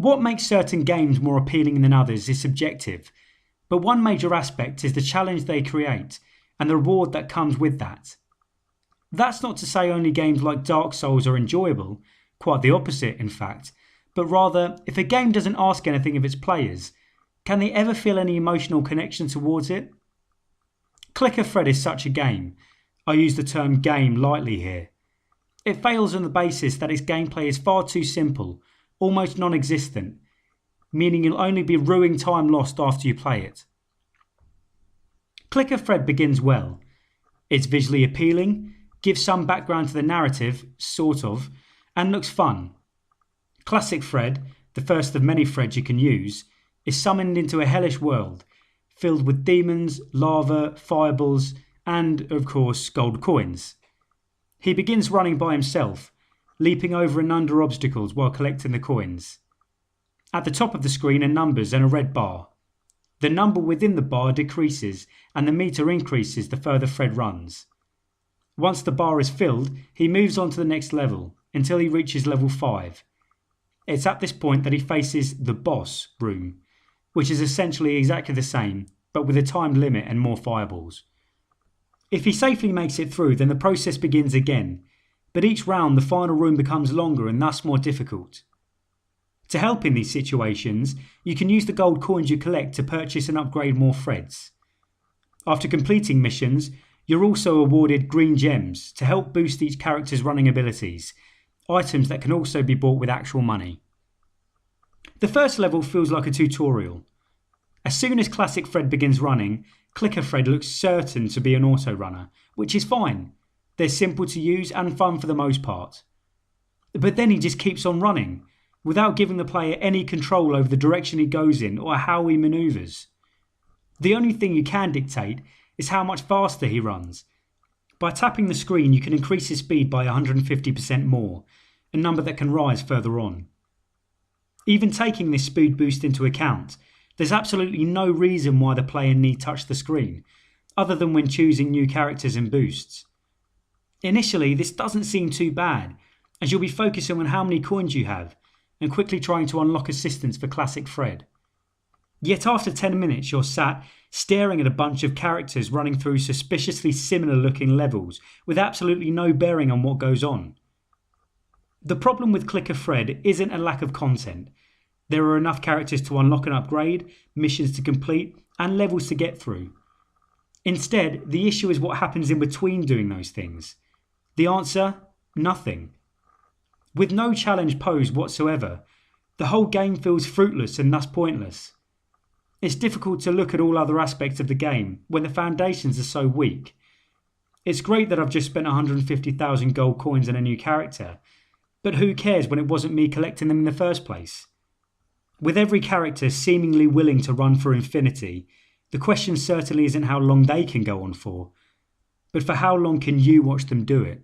What makes certain games more appealing than others is subjective, but one major aspect is the challenge they create and the reward that comes with that. That's not to say only games like Dark Souls are enjoyable, quite the opposite in fact, but rather, if a game doesn't ask anything of its players, can they ever feel any emotional connection towards it? Clicker Fred is such a game. I use the term game lightly here. It fails on the basis that its gameplay is far too simple, almost non-existent, meaning you'll only be ruining time lost after you play it. Clicker Fred begins well. It's visually appealing, gives some background to the narrative, sort of, and looks fun. Classic Fred, the first of many Freds you can use, is summoned into a hellish world, filled with demons, lava, fireballs, and, of course, gold coins. He begins running by himself, leaping over and under obstacles while collecting the coins. At the top of the screen are numbers and a red bar. The number within the bar decreases and the meter increases the further Fred runs. Once the bar is filled, he moves on to the next level until he reaches level 5. It's at this point that he faces the boss room, which is essentially exactly the same, but with a timed limit and more fireballs. If he safely makes it through, then the process begins again, but each round the final room becomes longer and thus more difficult. To help in these situations, you can use the gold coins you collect to purchase and upgrade more Freds. After completing missions, you're also awarded green gems to help boost each character's running abilities, items that can also be bought with actual money. The first level feels like a tutorial. As soon as Classic Fred begins running, Clicker Fred looks certain to be an auto runner, which is fine. They're simple to use and fun for the most part. But then he just keeps on running, without giving the player any control over the direction he goes in or how he manoeuvres. The only thing you can dictate is how much faster he runs. By tapping the screen you can increase his speed by 150% more, a number that can rise further on. Even taking this speed boost into account, there's absolutely no reason why the player need touch the screen, other than when choosing new characters and boosts. Initially this doesn't seem too bad, as you'll be focusing on how many coins you have, and quickly trying to unlock assistance for Classic Fred. Yet after 10 minutes you're sat staring at a bunch of characters running through suspiciously similar looking levels with absolutely no bearing on what goes on. The problem with Clicker Fred isn't a lack of content. There are enough characters to unlock and upgrade, missions to complete, and levels to get through. Instead, the issue is what happens in between doing those things. The answer? Nothing. With no challenge posed whatsoever, the whole game feels fruitless and thus pointless. It's difficult to look at all other aspects of the game when the foundations are so weak. It's great that I've just spent 150,000 gold coins on a new character, but who cares when it wasn't me collecting them in the first place? With every character seemingly willing to run for infinity, the question certainly isn't how long they can go on for, but for how long can you watch them do it?